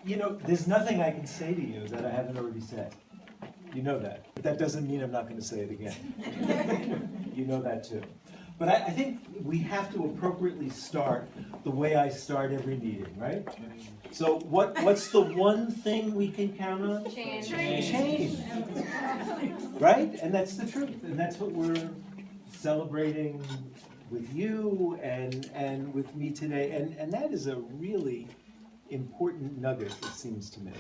You know, there's nothing I can say to you that I haven't already said. You know that. But that doesn't mean I'm not going to say it again. You know that too. But I think we have to appropriately start the way I start every meeting, right? So what's the one thing we can count on? Change. Change. Right? And that's the truth. And that's what we're celebrating with you and with me today. And that is a really important nugget, it seems to me,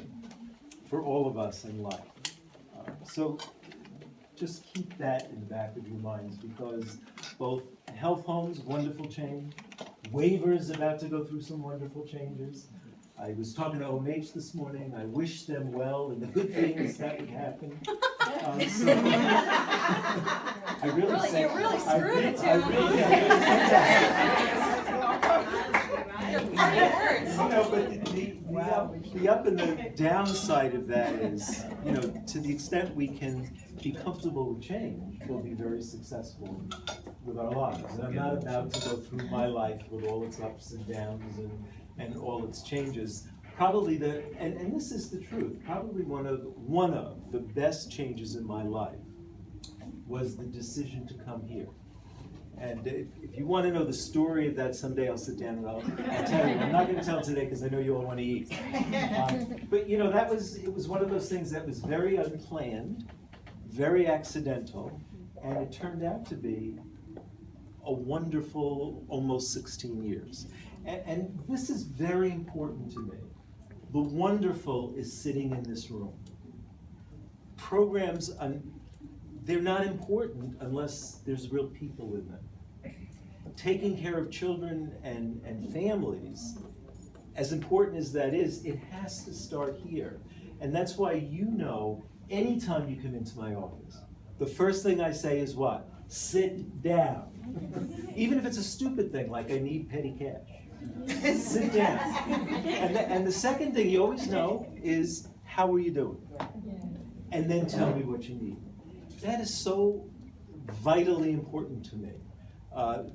for all of us in life. So just keep that in the back of your minds, because both Health Home's wonderful change, Waver's about to go through some wonderful changes. I was talking to OMH this morning. I wish them well and the good things that would happen. So I really say, you're really screwed it, I Tim. really Your words. You know, but the up and the downside of that is, you know, to the extent we can be comfortable with change, we'll be very successful with our lives. And I'm not about to go through my life with all its ups and downs and all its changes. Probably and this is the truth, probably one of the best changes in my life was the decision to come here. And if you want to know the story of that someday, I'll sit down and I'll tell you. I'm not going to tell it today because I know you all want to eat. But you know, it was one of those things that was very unplanned, very accidental, and it turned out to be a wonderful almost 16 years. And this is very important to me. The wonderful is sitting in this room. Programs, they're not important unless there's real people in them. Taking care of children and families, as important as that is, it has to start here. And that's why, you know, anytime you come into my office, the first thing I say is what? Sit down. Even if it's a stupid thing, like I need petty cash. Sit down. And the second thing you always know is, how are you doing? And then tell me what you need. That is so vitally important to me,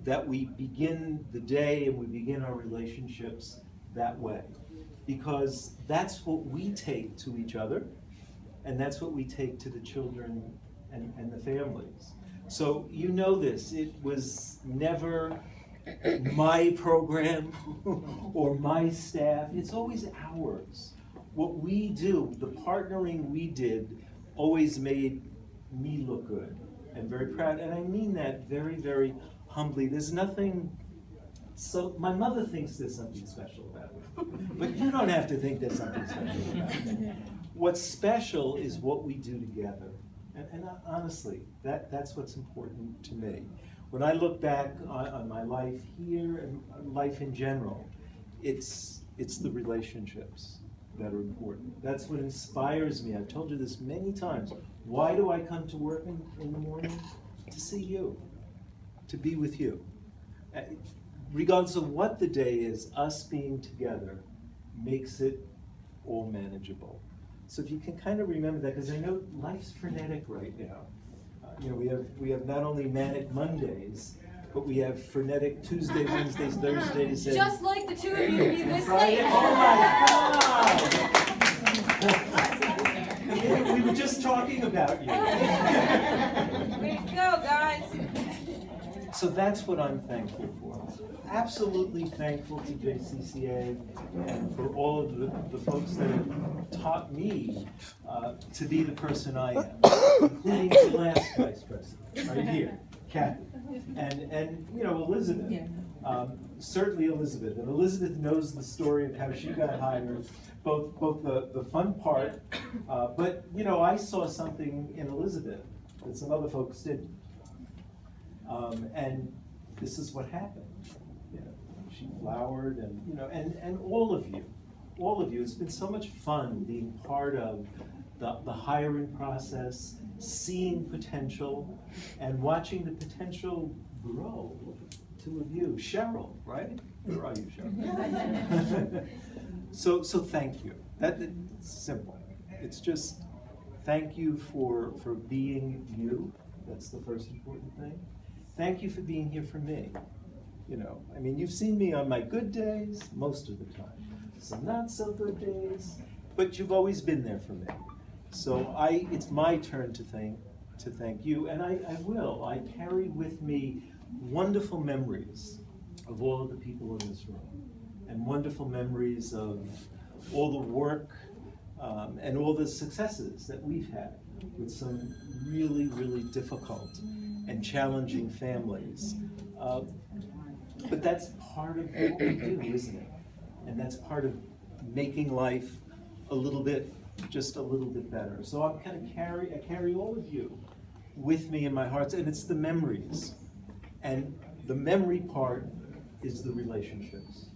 that we begin the day and we begin our relationships that way. Because that's what we take to each other, and that's what we take to the children and the families. So you know this, it was never my program or my staff, it's always ours. What we do, the partnering we did, always made me look good and very proud, and I mean that very, very humbly. There's nothing, so my mother thinks there's something special about it, but you don't have to think there's something special about it. What's special is what we do together, and honestly, that's what's important to me. When I look back on my life here and life in general, it's the relationships that are important. That's what inspires me. I've told you this many times. Why do I come to work in the morning? To see you, to be with you. Regardless of what the day is, us being together makes it all manageable. So if you can kind of remember that, because I know life's frenetic right now. You know, we have not only manic Mondays, but we have frenetic Tuesday, Wednesdays, Thursdays, and Just like the two of you be this Friday. late. Oh my God! We were just talking about you. Way to go, guys. So that's what I'm thankful for. Absolutely thankful to JCCA and for all of the folks that have taught me to be the person I am, including the last vice president, right here, Kathy. And you know, Elizabeth, certainly Elizabeth. And Elizabeth knows the story of how she got hired, both the fun part, but you know, I saw something in Elizabeth that some other folks didn't. And this is what happened. You know, she flowered, and you know, and all of you, it's been so much fun being part of the hiring process, seeing potential, and watching the potential grow. Two of you, Cheryl, right? Where are you, Cheryl? So thank you. It's simple. It's just thank you for being you. That's the first important thing. Thank you for being here for me. You know, I mean, you've seen me on my good days most of the time. some not so good days, but you've always been there for me. So it's my turn to thank you, and I will. I carry with me wonderful memories of all of the people in this room, and wonderful memories of all the work and all the successes that we've had with some really, really difficult and challenging families. But that's part of what we do, isn't it? And that's part of making life just a little bit better. So I carry all of you with me in my heart, and it's the memories. And the memory part is the relationships.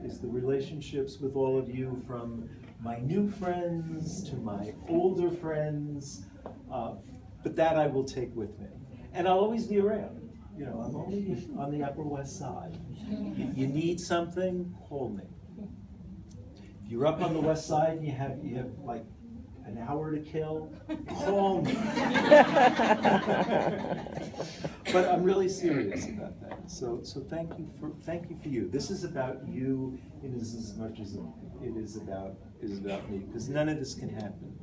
Is the relationships with all of you, from my new friends to my older friends. But that I will take with me. And I'll always be around. You know, I'm only on the Upper West Side. You need something, call me. If you're up on the West Side and you have like an hour to kill, call me. But I'm really serious about that. So thank you for you. This is about you in as much as it is about me, because none of this can happen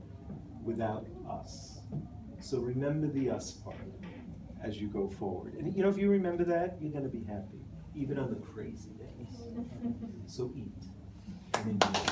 without us. So remember the us part as you go forward. And you know, if you remember that, you're going to be happy, even on the crazy days. So eat and enjoy.